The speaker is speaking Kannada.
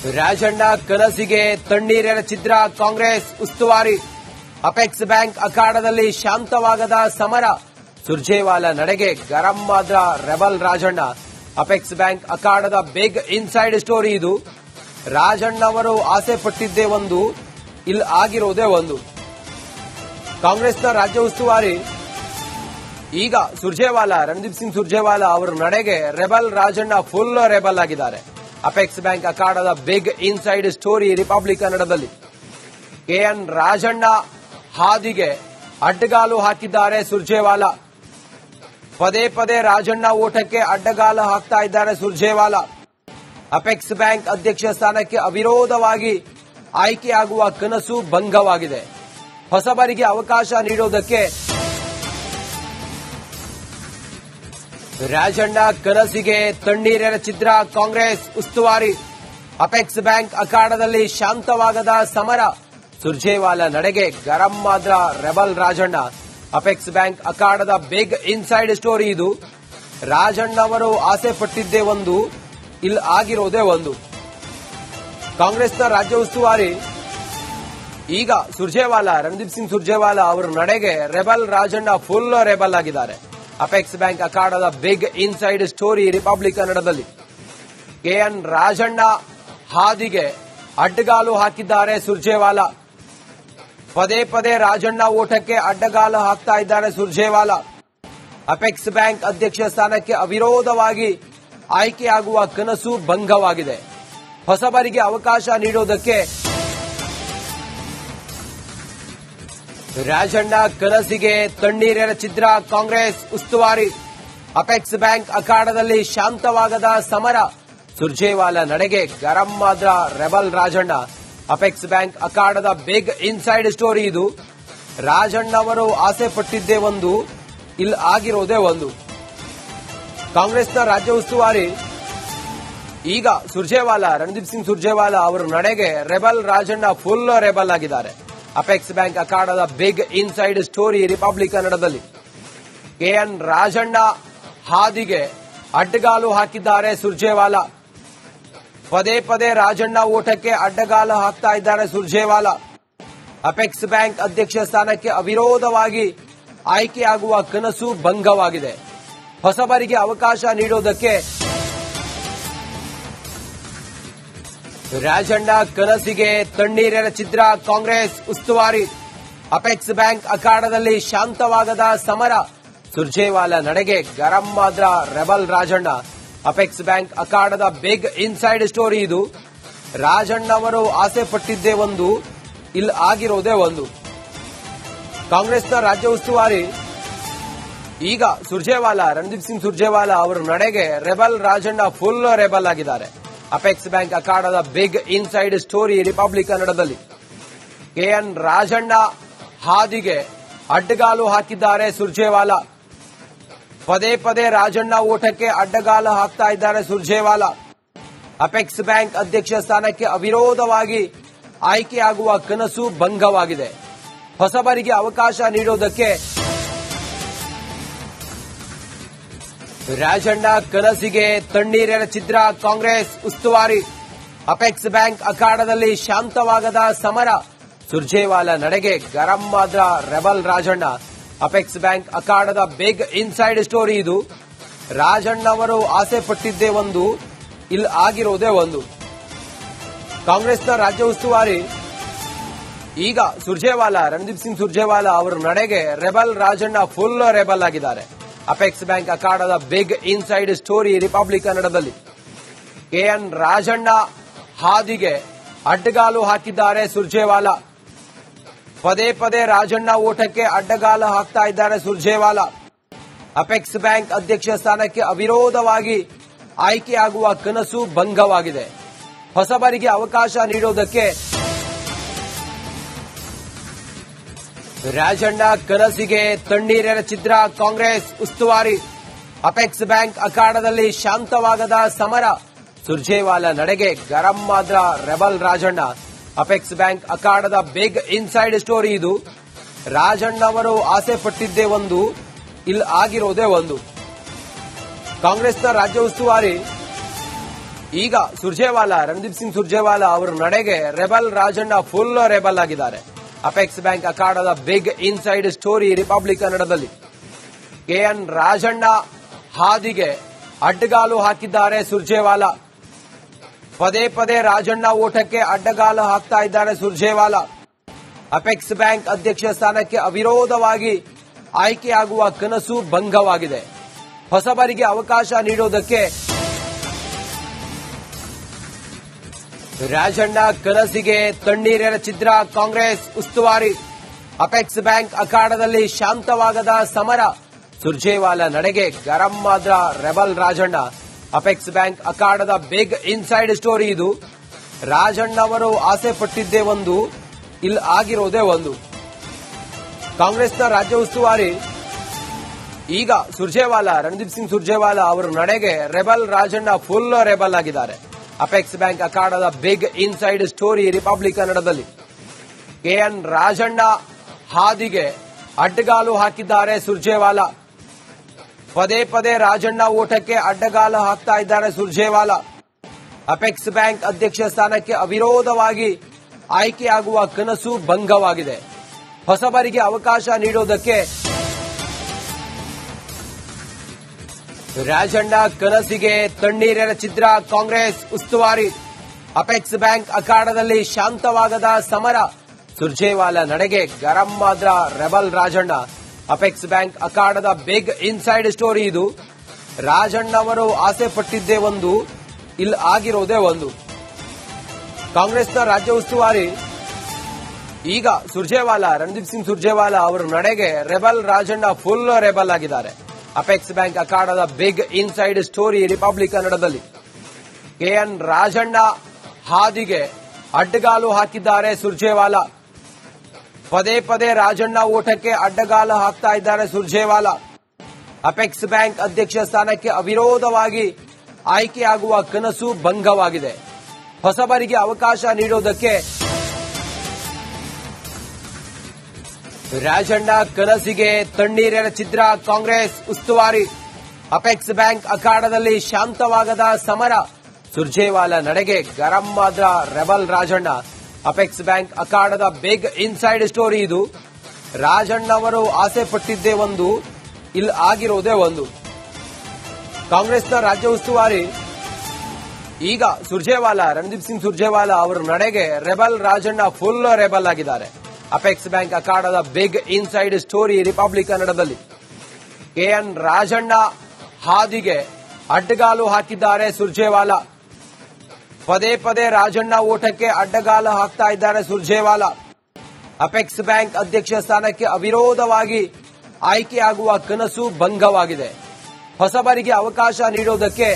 ರಾಜಣ್ಣ ಕನಸಿಗೆ ತಣ್ಣೀರೆರಚಿದ್ರ ಕಾಂಗ್ರೆಸ್ ಉಸ್ತುವಾರಿ. ಅಪೆಕ್ಸ್ ಬ್ಯಾಂಕ್ ಅಖಾಡದಲ್ಲಿ ಶಾಂತವಾಗದ ಸಮರ. ಸುರ್ಜೇವಾಲಾ ನಡೆಗೆ ಗರಂ ಆದ್ರ ರೆಬಲ್ ರಾಜಣ್ಣ. ಅಪೆಕ್ಸ್ ಬ್ಯಾಂಕ್ ಅಖಾಡದ ಬಿಗ್ ಇನ್ಸೈಡ್ ಸ್ಟೋರಿ ಇದು. ರಾಜಣ್ಣ ಅವರು ಆಸೆ ಪಟ್ಟಿದ್ದೇ ಒಂದು, ಇಲ್ಲಿ ಆಗಿರೋದೇ ಒಂದು. ಕಾಂಗ್ರೆಸ್ನ ರಾಜ್ಯ ಉಸ್ತುವಾರಿ ಈಗ ರಣದೀಪ್ ಸಿಂಗ್ ಸುರ್ಜೇವಾಲಾ ಅವರ ನಡೆಗೆ ರೆಬಲ್ ರಾಜಣ್ಣ ಫುಲ್ ರೆಬಲ್ ಆಗಿದ್ದಾರೆ. ಅಪೆಕ್ಸ್ ಬ್ಯಾಂಕ್ ಅಖಾಡದ ಬಿಗ್ ಇನ್ಸೈಡ್ ಸ್ಟೋರಿ ರಿಪಬ್ಲಿಕ್ ಕನ್ನಡದಲ್ಲಿ. ಕೆಎನ್ ರಾಜಣ್ಣ ಹಾದಿಗೆ ಅಡ್ಡಗಾಲು ಹಾಕಿದ್ದಾರೆ ಸುರ್ಜೇವಾಲಾ. ಪದೇ ಪದೇ ರಾಜಣ್ಣ ಓಟಕ್ಕೆ ಅಡ್ಡಗಾಲು ಹಾಕ್ತಾ ಇದ್ದಾರೆ ಸುರ್ಜೇವಾಲಾ. ಅಪೆಕ್ಸ್ ಬ್ಯಾಂಕ್ ಅಧ್ಯಕ್ಷ ಸ್ಥಾನಕ್ಕೆ ಅವಿರೋಧವಾಗಿ ಆಯ್ಕೆಯಾಗುವ ಕನಸು ಭಂಗವಾಗಿದೆ. ಹೊಸಬರಿಗೆ ಅವಕಾಶ ನೀಡೋದಕ್ಕೆ ರಾಜಣ್ಣ ಕನಸಿಗೆ ತಣ್ಣೀರೆರಚಿದ್ರ ಕಾಂಗ್ರೆಸ್ ಉಸ್ತುವಾರಿ. ಅಪೆಕ್ಸ್ ಬ್ಯಾಂಕ್ ಅಖಾಡದಲ್ಲಿ ಶಾಂತವಾಗದ ಸಮರ. ಸುರ್ಜೇವಾಲಾ ನಡೆಗೆ ಗರಂ ಆದ್ರ ರೆಬಲ್ ರಾಜಣ್ಣ. ಅಪೆಕ್ಸ್ ಬ್ಯಾಂಕ್ ಅಖಾಡದ ಬಿಗ್ ಇನ್ಸೈಡ್ ಸ್ಟೋರಿ ಇದು. ರಾಜಣ್ಣ ಅವರು ಆಸೆ ಪಟ್ಟಿದ್ದೇ ಒಂದು, ಇಲ್ಲಿ ಆಗಿರೋದೇ ಒಂದು. ಕಾಂಗ್ರೆಸ್ನ ರಾಜ್ಯ ಉಸ್ತುವಾರಿ ಈಗ ರಣದೀಪ್ ಸಿಂಗ್ ಸುರ್ಜೇವಾಲಾ ಅವರ ನಡೆಗೆ ರೆಬಲ್ ರಾಜಣ್ಣ ಫುಲ್ ರೆಬಲ್ ಆಗಿದ್ದಾರೆ. ಅಪೆಕ್ಸ್ ಬ್ಯಾಂಕ್ ಅಖಾಡದ ಬಿಗ್ ಇನ್ಸೈಡ್ ಸ್ಟೋರಿ ರಿಪಬ್ಲಿಕ್ ಕನ್ನಡದಲ್ಲಿ. ಕೆಎನ್ ರಾಜಣ್ಣ ಹಾದಿಗೆ ಅಡ್ಡಗಾಲು ಹಾಕಿದ್ದಾರೆ ಸುರ್ಜೇವಾಲಾ. ಪದೇ ಪದೇ ರಾಜಣ್ಣ ಓಟಕ್ಕೆ ಅಡ್ಡಗಾಲು ಹಾಕ್ತಾ ಇದ್ದಾರೆ ಸುರ್ಜೇವಾಲಾ. ಅಪೆಕ್ಸ್ ಬ್ಯಾಂಕ್ ಅಧ್ಯಕ್ಷ ಸ್ಥಾನಕ್ಕೆ ಅವಿರೋಧವಾಗಿ ಆಯ್ಕೆಯಾಗುವ ಕನಸು ಭಂಗವಾಗಿದೆ. ಹೊಸಬರಿಗೆ ಅವಕಾಶ ನೀಡೋದಕ್ಕೆ ರಾಜಣ್ಣ ಕನಸಿಗೆ ತಣ್ಣೀರೆರಚಿದ್ರ ಕಾಂಗ್ರೆಸ್ ಉಸ್ತುವಾರಿ. ಅಪೆಕ್ಸ್ ಬ್ಯಾಂಕ್ ಅಖಾಡದಲ್ಲಿ ಶಾಂತವಾಗದ ಸಮರ. ಸುರ್ಜೇವಾಲಾ ನಡೆಗೆ ಗರಂ ಆದ್ರ ರೆಬಲ್ ರಾಜಣ್ಣ. ಅಪೆಕ್ಸ್ ಬ್ಯಾಂಕ್ ಅಖಾಡದ ಬಿಗ್ ಇನ್ಸೈಡ್ ಸ್ಟೋರಿ ಇದು. ರಾಜಣ್ಣ ಅವರು ಆಸೆ ಪಟ್ಟಿದ್ದೇ ಒಂದು, ಇಲ್ಲಿ ಆಗಿರೋದೇ ಒಂದು. ಕಾಂಗ್ರೆಸ್ನ ರಾಜ್ಯ ಉಸ್ತುವಾರಿ ಈಗ ರಣದೀಪ್ ಸಿಂಗ್ ಸುರ್ಜೇವಾಲಾ ಅವರ ನಡೆಗೆ ರೆಬಲ್ ರಾಜಣ್ಣ ಫುಲ್ ರೆಬಲ್ ಆಗಿದ್ದಾರೆ. ಅಪೆಕ್ಸ್ ಬ್ಯಾಂಕ್ ಅಖಾಡದ ಬಿಗ್ ಇನ್ಸೈಡ್ ಸ್ಟೋರಿ ರಿಪಬ್ಲಿಕ್ ಕನ್ನಡದಲ್ಲಿ. ಕೆಎನ್ ರಾಜಣ್ಣ ಹಾದಿಗೆ ಅಡ್ಡಗಾಲು ಹಾಕಿದ್ದಾರೆ ಸುರ್ಜೇವಾಲಾ. ಪದೇ ಪದೇ ರಾಜಣ್ಣ ಓಟಕ್ಕೆ ಅಡ್ಡಗಾಲು ಹಾಕ್ತಾ ಇದ್ದಾರೆ ಸುರ್ಜೇವಾಲಾ. ಅಪೆಕ್ಸ್ ಬ್ಯಾಂಕ್ ಅಧ್ಯಕ್ಷ ಸ್ಥಾನಕ್ಕೆ ಅವಿರೋಧವಾಗಿ ಆಯ್ಕೆಯಾಗುವ ಕನಸು ಭಂಗವಾಗಿದೆ. ಹೊಸಬರಿಗೆ ಅವಕಾಶ ನೀಡೋದಕ್ಕೆ ರಾಜಣ್ಣ ಕನಸಿಗೆ ತಣ್ಣೀರೆರಚಿದ್ರ ಕಾಂಗ್ರೆಸ್ ಉಸ್ತುವಾರಿ. ಅಪೆಕ್ಸ್ ಬ್ಯಾಂಕ್ ಅಖಾಡದಲ್ಲಿ ಶಾಂತವಾಗದ ಸಮರ. ಸುರ್ಜೇವಾಲಾ ನಡೆಗೆ ಗರಂ ಆದ್ರ ರೆಬಲ್ ರಾಜಣ್ಣ. ಅಪೆಕ್ಸ್ ಬ್ಯಾಂಕ್ ಅಖಾಡದ ಬಿಗ್ ಇನ್ಸೈಡ್ ಸ್ಟೋರಿ ಇದು. ರಾಜಣ್ಣ ಅವರು ಆಸೆ ಪಟ್ಟಿದ್ದೇ ಒಂದು, ಇಲ್ಲಿ ಆಗಿರೋದೇ ಒಂದು. ಕಾಂಗ್ರೆಸ್ನ ರಾಜ್ಯ ಉಸ್ತುವಾರಿ ಈಗ ರಣದೀಪ್ ಸಿಂಗ್ ಸುರ್ಜೇವಾಲಾ ಅವರ ನಡೆಗೆ ರೆಬಲ್ ರಾಜಣ್ಣ ಫುಲ್ ರೆಬಲ್ ಆಗಿದ್ದಾರೆ. ಅಪೆಕ್ಸ್ ಬ್ಯಾಂಕ್ ಅಖಾಡದ ಬಿಗ್ ಇನ್ಸೈಡ್ ಸ್ಟೋರಿ ರಿಪಬ್ಲಿಕ್ ಕನ್ನಡದಲ್ಲಿ. ಕೆಎನ್ ರಾಜಣ್ಣ ಹಾದಿಗೆ ಅಡ್ಡಗಾಲು ಹಾಕಿದ್ದಾರೆ ಸುರ್ಜೇವಾಲಾ. ಪದೇ ಪದೇ ರಾಜಣ್ಣ ಓಟಕ್ಕೆ ಅಡ್ಡಗಾಲು ಹಾಕ್ತಾ ಇದ್ದಾರೆ ಸುರ್ಜೇವಾಲಾ. ಅಪೆಕ್ಸ್ ಬ್ಯಾಂಕ್ ಅಧ್ಯಕ್ಷ ಸ್ಥಾನಕ್ಕೆ ಅವಿರೋಧವಾಗಿ ಆಯ್ಕೆಯಾಗುವ ಕನಸು ಭಂಗವಾಗಿದೆ. ಹೊಸಬರಿಗೆ ಅವಕಾಶ ನೀಡೋದಕ್ಕೆ ರಾಜಣ್ಣ ಕನಸಿಗೆ ತಣ್ಣೀರೆರಚಿದ್ರ ಕಾಂಗ್ರೆಸ್ ಉಸ್ತುವಾರಿ. ಅಪೆಕ್ಸ್ ಬ್ಯಾಂಕ್ ಅಖಾಡದಲ್ಲಿ ಶಾಂತವಾಗದ ಸಮರ. ಸುರ್ಜೇವಾಲಾ ನಡೆಗೆ ಗರಂ ಆದ್ರ ರೆಬಲ್ ರಾಜಣ್ಣ. ಅಪೆಕ್ಸ್ ಬ್ಯಾಂಕ್ ಅಖಾಡದ ಬಿಗ್ ಇನ್ಸೈಡ್ ಸ್ಟೋರಿ ಇದು. ರಾಜಣ್ಣ ಅವರು ಆಸೆ ಪಟ್ಟಿದ್ದೇ ಒಂದು, ಇಲ್ಲಿ ಆಗಿರೋದೇ ಒಂದು. ಕಾಂಗ್ರೆಸ್ನ ರಾಜ್ಯ ಉಸ್ತುವಾರಿ ಈಗ ರಣದೀಪ್ ಸಿಂಗ್ ಸುರ್ಜೇವಾಲಾ ಅವರ ನಡೆಗೆ ರೆಬಲ್ ರಾಜಣ್ಣ ಫುಲ್ ರೆಬಲ್ ಆಗಿದ್ದಾರೆ. ಅಪೆಕ್ಸ್ ಬ್ಯಾಂಕ್ ಅಖಾಡದ ಬಿಗ್ ಇನ್ಸೈಡ್ ಸ್ಟೋರಿ ರಿಪಬ್ಲಿಕ್ ಕನ್ನಡದಲ್ಲಿ. ಕೆಎನ್ ರಾಜಣ್ಣ ಹಾದಿಗೆ ಅಡ್ಡಗಾಲು ಹಾಕಿದ್ದಾರೆ ಸುರ್ಜೇವಾಲಾ. ಪದೇ ಪದೇ ರಾಜಣ್ಣ ಓಟಕ್ಕೆ ಅಡ್ಡಗಾಲು ಹಾಕ್ತಾ ಇದ್ದಾರೆ ಸುರ್ಜೇವಾಲಾ. ಅಪೆಕ್ಸ್ ಬ್ಯಾಂಕ್ ಅಧ್ಯಕ್ಷ ಸ್ಥಾನಕ್ಕೆ ಅವಿರೋಧವಾಗಿ ಆಯ್ಕೆಯಾಗುವ ಕನಸು ಭಂಗವಾಗಿದೆ. ಹೊಸಬರಿಗೆ ಅವಕಾಶ ನೀಡೋದಕ್ಕೆ ರಾಜಣ್ಣ ಕನಸಿಗೆ ತಣ್ಣೀರೆರಚಿದ್ರ ಕಾಂಗ್ರೆಸ್ ಉಸ್ತುವಾರಿ. ಅಪೆಕ್ಸ್ ಬ್ಯಾಂಕ್ ಅಖಾಡದಲ್ಲಿ ಶಾಂತವಾಗದ ಸಮರ. ಸುರ್ಜೇವಾಲಾ ನಡೆಗೆ ಗರಂ ಆದ್ರ ರೆಬಲ್ ರಾಜಣ್ಣ. ಅಪೆಕ್ಸ್ ಬ್ಯಾಂಕ್ ಅಖಾಡದ ಬಿಗ್ ಇನ್ಸೈಡ್ ಸ್ಟೋರಿ ಇದು. ರಾಜಣ್ಣ ಅವರು ಆಸೆ ಪಟ್ಟಿದ್ದೇ ಒಂದು, ಇಲ್ಲಿ ಆಗಿರೋದೇ ಒಂದು. ಕಾಂಗ್ರೆಸ್ನ ರಾಜ್ಯ ಉಸ್ತುವಾರಿ ಈಗ ಸುರ್ಜೇವಾಲಾ ರಣದೀಪ್ ಸಿಂಗ್ ಸುರ್ಜೇವಾಲಾ ಅವರ ನಡೆಗೆ ರೆಬಲ್ ರಾಜಣ್ಣ ಫುಲ್ ರೆಬಲ್ ಆಗಿದ್ದಾರೆ. ಅಪೆಕ್ಸ್ ಬ್ಯಾಂಕ್ ಅಖಾಡದ ಬಿಗ್ ಇನ್ಸೈಡ್ ಸ್ಟೋರಿ ರಿಪಬ್ಲಿಕ್ ಕನ್ನಡದಲ್ಲಿ. ಕೆಎನ್ ರಾಜಣ್ಣ ಹಾದಿಗೆ ಅಡ್ಡಗಾಲು ಹಾಕಿದ್ದಾರೆ ಸುರ್ಜೇವಾಲಾ. ಪದೇ ಪದೇ ರಾಜಣ್ಣ ಓಟಕ್ಕೆ ಅಡ್ಡಗಾಲು ಹಾಕ್ತಾ ಇದ್ದಾರೆ ಸುರ್ಜೇವಾಲಾ. ಅಪೆಕ್ಸ್ ಬ್ಯಾಂಕ್ ಅಧ್ಯಕ್ಷ ಸ್ಥಾನಕ್ಕೆ ಅವಿರೋಧವಾಗಿ ಆಯ್ಕೆಯಾಗುವ ಕನಸು ಭಂಗವಾಗಿದೆ. ಹೊಸಬರಿಗೆ ಅವಕಾಶ ನೀಡೋದಕ್ಕೆ ರಾಜಣ್ಣ ಕನಸಿಗೆ ತಣ್ಣೀರೆರಚಿದ್ರ ಕಾಂಗ್ರೆಸ್ ಉಸ್ತುವಾರಿ. ಅಪೆಕ್ಸ್ ಬ್ಯಾಂಕ್ ಅಖಾಡದಲ್ಲಿ ಶಾಂತವಾಗದ ಸಮರ. ಸುರ್ಜೇವಾಲಾ ನಡೆಗೆ ಗರಂ ಆದ್ರ ರೆಬಲ್ ರಾಜಣ್ಣ. ಅಪೆಕ್ಸ್ ಬ್ಯಾಂಕ್ ಅಖಾಡದ ಬಿಗ್ ಇನ್ಸೈಡ್ ಸ್ಟೋರಿ ಇದು. ರಾಜಣ್ಣ ಅವರು ಆಸೆ ಪಟ್ಟಿದ್ದೇ ಒಂದು, ಇಲ್ಲಿ ಆಗಿರೋದೇ ಒಂದು. ಕಾಂಗ್ರೆಸ್ನ ರಾಜ್ಯ ಉಸ್ತುವಾರಿ ಈಗ ಸುರ್ಜೇವಾಲಾ ರಣದೀಪ್ ಸಿಂಗ್ ಸುರ್ಜೇವಾಲಾ ಅವರ ನಡೆಗೆ ರೆಬಲ್ ರಾಜಣ್ಣ ಫುಲ್ ರೆಬಲ್ ಆಗಿದ್ದಾರೆ. ಅಪೆಕ್ಸ್ ಬ್ಯಾಂಕ್ ಅಖಾಡದ ಬಿಗ್ ಇನ್ಸೈಡ್ ಸ್ಟೋರಿ ರಿಪಬ್ಲಿಕ್ ಕನ್ನಡದಲ್ಲಿ. ಕೆಎನ್ ರಾಜಣ್ಣ ಹಾದಿಗೆ ಅಡ್ಡಗಾಲು ಹಾಕಿದ್ದಾರೆ ಸುರ್ಜೇವಾಲಾ. ಪದೇ ಪದೇ ರಾಜಣ್ಣ ಓಟಕ್ಕೆ ಅಡ್ಡಗಾಲು ಹಾಕ್ತಾ ಇದ್ದಾರೆ ಸುರ್ಜೇವಾಲಾ. ಅಪೆಕ್ಸ್ ಬ್ಯಾಂಕ್ ಅಧ್ಯಕ್ಷ ಸ್ಥಾನಕ್ಕೆ ಅವಿರೋಧವಾಗಿ ಆಯ್ಕೆಯಾಗುವ ಕನಸು ಭಂಗವಾಗಿದೆ. ಹೊಸಬರಿಗೆ ಅವಕಾಶ ನೀಡೋದಕ್ಕೆ ರಾಜಣ್ಣ ಕನಸಿಗೆ ತಣ್ಣೀರೆರಚಿದ್ರ ಕಾಂಗ್ರೆಸ್ ಉಸ್ತುವಾರಿ. ಅಪೆಕ್ಸ್ ಬ್ಯಾಂಕ್ ಅಖಾಡದಲ್ಲಿ ಶಾಂತವಾಗದ ಸಮರ. ಸುರ್ಜೇವಾಲಾ ನಡೆಗೆ ಗರಂ ಆದ್ರ ರೆಬಲ್ ರಾಜಣ್ಣ. ಅಪೆಕ್ಸ್ ಬ್ಯಾಂಕ್ ಅಖಾಡದ ಬಿಗ್ ಇನ್ಸೈಡ್ ಸ್ಟೋರಿ ಇದು. ರಾಜಣ್ಣ ಅವರು ಆಸೆ ಪಟ್ಟಿದ್ದೇ ಒಂದು, ಇಲ್ಲಿ ಆಗಿರೋದೇ ಒಂದು. ಕಾಂಗ್ರೆಸ್ನ ರಾಜ್ಯ ಉಸ್ತುವಾರಿ ಈಗ ಸುರ್ಜೇವಾಲಾ ರಣದೀಪ್ ಸಿಂಗ್ ಸುರ್ಜೇವಾಲಾ ಅವರ ನಡೆಗೆ ರೆಬಲ್ ರಾಜಣ್ಣ ಫುಲ್ ರೆಬಲ್ ಆಗಿದ್ದಾರೆ. ಅಪೆಕ್ಸ್ ಬ್ಯಾಂಕ್ ಅಖಾಡದ ಬಿಗ್ ಇನ್ಸೈಡ್ ಸ್ಟೋರಿ ರಿಪಬ್ಲಿಕ್ ಕನ್ನಡದಲ್ಲಿ. ಕೆಎನ್ ರಾಜಣ್ಣ ಹಾದಿಗೆ ಅಡ್ಡಗಾಲು ಹಾಕಿದ್ದಾರೆ ಸುರ್ಜೇವಾಲಾ. ಪದೇ ಪದೇ ರಾಜಣ್ಣ ಓಟಕ್ಕೆ ಅಡ್ಡಗಾಲು ಹಾಕ್ತಾ ಇದ್ದಾರೆ ಸುರ್ಜೇವಾಲಾ. ಅಪೆಕ್ಸ್ ಬ್ಯಾಂಕ್ ಅಧ್ಯಕ್ಷ ಸ್ಥಾನಕ್ಕೆ ಅವಿರೋಧವಾಗಿ ಆಯ್ಕೆಯಾಗುವ ಕನಸು ಭಂಗವಾಗಿದೆ. ಹೊಸಬರಿಗೆ ಅವಕಾಶ ನೀಡೋದಕ್ಕೆ ರಾಜಣ್ಣ ಕನಸಿಗೆ ತಣ್ಣೀರೆರಚಿದ್ರ ಕಾಂಗ್ರೆಸ್ ಉಸ್ತುವಾರಿ. ಅಪೆಕ್ಸ್ ಬ್ಯಾಂಕ್ ಅಖಾಡದಲ್ಲಿ ಶಾಂತವಾಗದ ಸಮರ. ಸುರ್ಜೇವಾಲಾ ನಡೆಗೆ ಗರಂ ಆದ್ರ ರೆಬಲ್ ರಾಜಣ್ಣ. ಅಪೆಕ್ಸ್ ಬ್ಯಾಂಕ್ ಅಖಾಡದ ಬಿಗ್ ಇನ್ಸೈಡ್ ಸ್ಟೋರಿ ಇದು. ರಾಜಣ್ಣ ಅವರು ಆಸೆ ಪಟ್ಟಿದ್ದೇ ಒಂದು, ಇಲ್ಲಿ ಆಗಿರೋದೇ ಒಂದು. ಕಾಂಗ್ರೆಸ್ನ ರಾಜ್ಯ ಉಸ್ತುವಾರಿ ಈಗ ಸುರ್ಜೇವಾಲಾ ರಣದೀಪ್ ಸಿಂಗ್ ಸುರ್ಜೇವಾಲಾ ಅವರ ನಡೆಗೆ ರೆಬಲ್ ರಾಜಣ್ಣ ಫುಲ್ ರೆಬಲ್ ಆಗಿದ್ದಾರೆ. ಅಪೆಕ್ಸ್ ಬ್ಯಾಂಕ್ ಅಖಾಡದ ಬಿಗ್ ಇನ್ಸೈಡ್ ಸ್ಟೋರಿ ರಿಪಬ್ಲಿಕ್ ಕನ್ನಡದಲ್ಲಿ. ಕೆಎನ್ ರಾಜಣ್ಣ ಹಾದಿಗೆ ಅಡ್ಡಗಾಲು ಹಾಕಿದ್ದಾರೆ ಸುರ್ಜೇವಾಲಾ. ಪದೇ ಪದೇ ರಾಜಣ್ಣ ಓಟಕ್ಕೆ ಅಡ್ಡಗಾಲು ಹಾಕ್ತಾ ಇದ್ದಾರೆ ಸುರ್ಜೇವಾಲಾ. ಅಪೆಕ್ಸ್ ಬ್ಯಾಂಕ್ ಅಧ್ಯಕ್ಷ ಸ್ಥಾನಕ್ಕೆ ಅವಿರೋಧವಾಗಿ ಆಯ್ಕೆಯಾಗುವ ಕನಸು ಭಂಗವಾಗಿದೆ. ಹೊಸಬರಿಗೆ ಅವಕಾಶ ನೀಡೋದಕ್ಕೆ